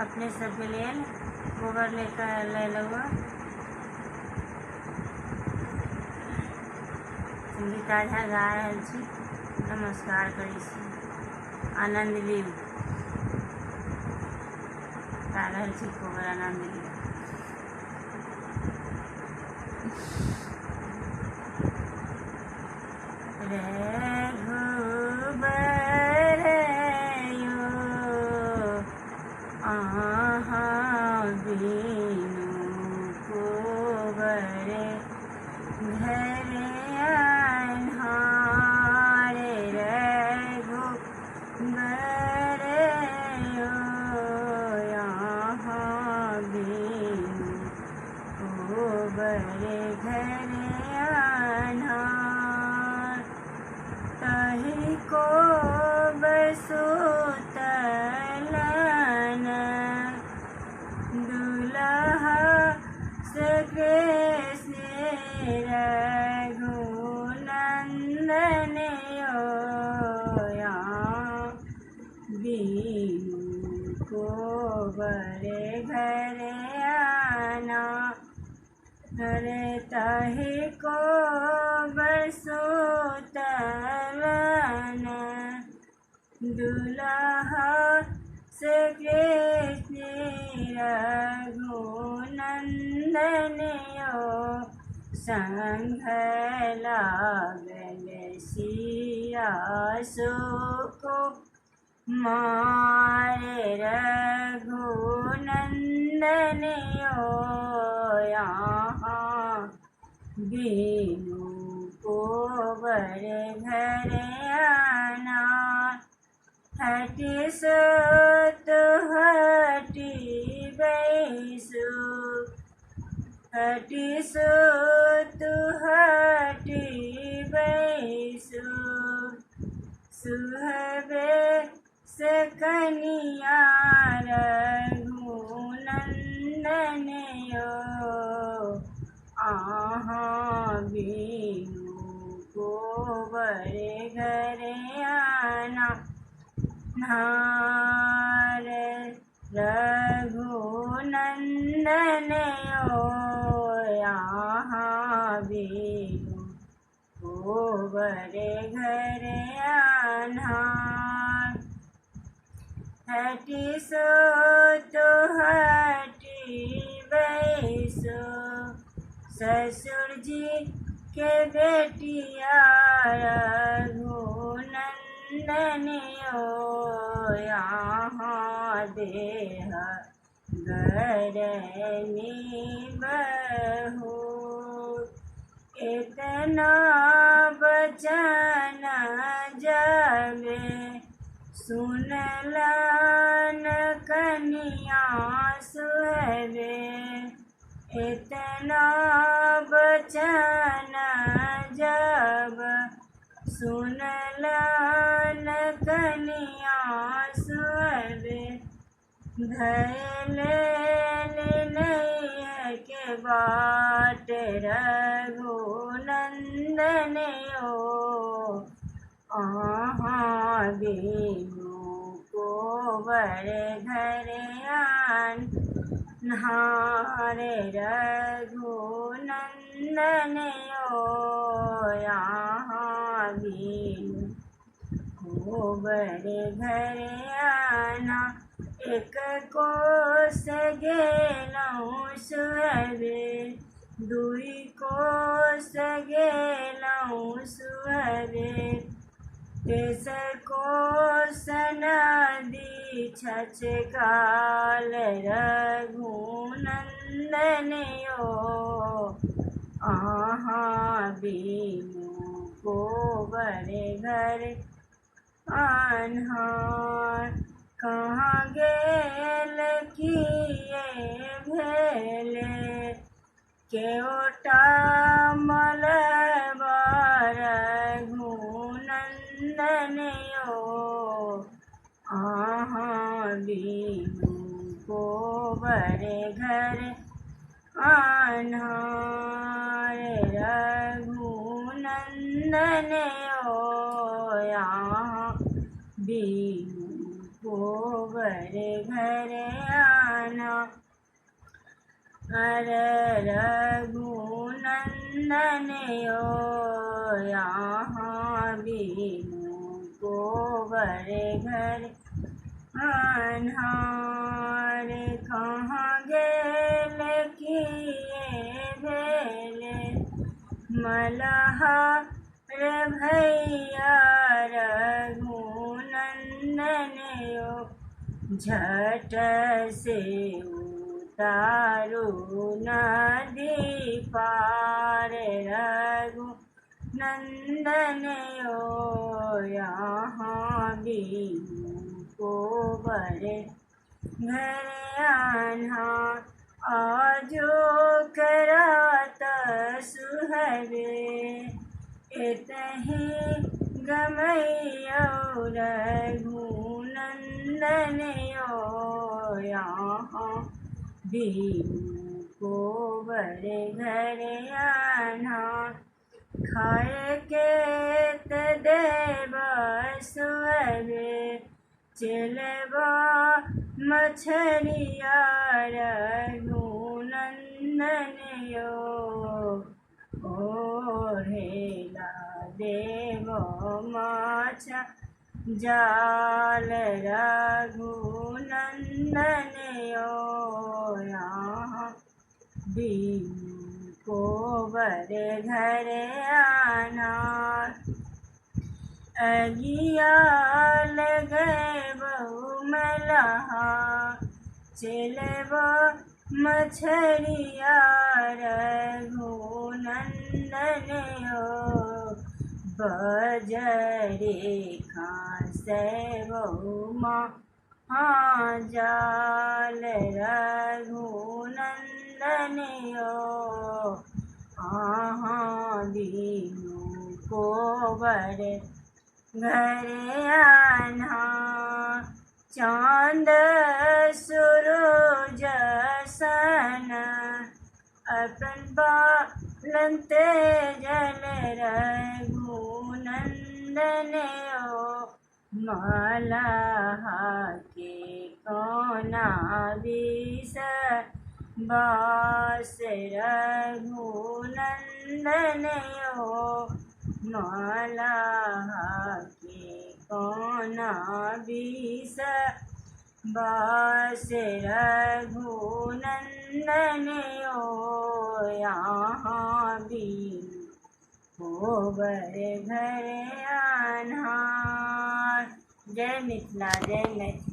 अपने सबके लिए गोबर लेकर ले लूँगा। संगीता झा गा रहल छी, नमस्कार करै छी, आनंद ली गा रहल छी, गोबर आनंद ली। रघुबर यो अहाँ बिनु कोबर घर अन्हार। रघुबर यो अहाँ बिनु कोबर घर अन्हार। तहि को बसुतलन दुल्हा कृष्ण रघुनंदन यो बिनु कोबर घर आना। हरे तहि को बसुतलन दुल्हा से कृष्ण रघुनंदन यो संग लागल सिया को मारे। रघुनंदन यो यहाँ बिनु कोबर घर आना। हटि सोत हटि बैसु, हटि सोत हटि बैसु, सुहबे से कनिया रघुनंदन यो अहाँ बिनु कोबर घर आना। नार रघुनंदन यो यहाँ बिनु कोबर घर अन्हार। हटि सोत हटि बैसु, ससुर जी के बेटिया रघुनंदन यो यहाँ देह गरनी बहू। इतना बचन जब सुनलन कनिया सुहबे, इतना बचन जब सुनलन कनिया सुहबे, धैले नहीं के बाट रघुनंदन यो अहाँ बिनु कोबर घर अन्हार। रघुनंदन यो यहाँ बिनु कोबर घर आना। एक कोस गेलहुँ सुहबे, दुई कोस गेलहुँ सुहबे, तेसर कोस नदी छछकाल। रघुनंदन यो अहाँ बिनु कोबर घर अन्हार। कहाँ गेल किए भेले केओटा मलबा। रघुनंदन यो अहाँ बिनु कोबर घर अन्हार। रघुनंदन यो यहाँ बिनु गोबर घर आना। अरे रघुनंदन यो यहाँ बिनु गोबर घर अन्हार। कहाँ गेल किए भेले मल्हार भैया रघुनंदन यो झट से उतारू नदी पार। रघुनंदन यो यहाँ बिनु गोबर घर अन्हार। आजो करात सुहरे एतहि गमैया रघुनंदन यो यहाँ बिनु गोबर घर अन्हार। खाए के देव सुहरे चलबा मछलिया रघुनंदन यो ओढ़ेला देव माछ जाल। रघुनंदन यो यहाँ बिनु गोबर घर अन्हार। अगिया लगे बहु मल्हा चलबा मछलिया रघुनंदन यो बजरे खासे बहु महाजाल। रघुनंदन यो यहाँ बिनु गोबर घर अन्हार। चाँद सूरज सन अपन बालन तेजल रघुनंदन यो मल्हा के कोना विष बास। रघुनंदन यो मल्हा के कोना विष बास। रघुनंदन यो यहाँ बिनु गोबर घर अन्हार। जय मिथिला जय मैथिली।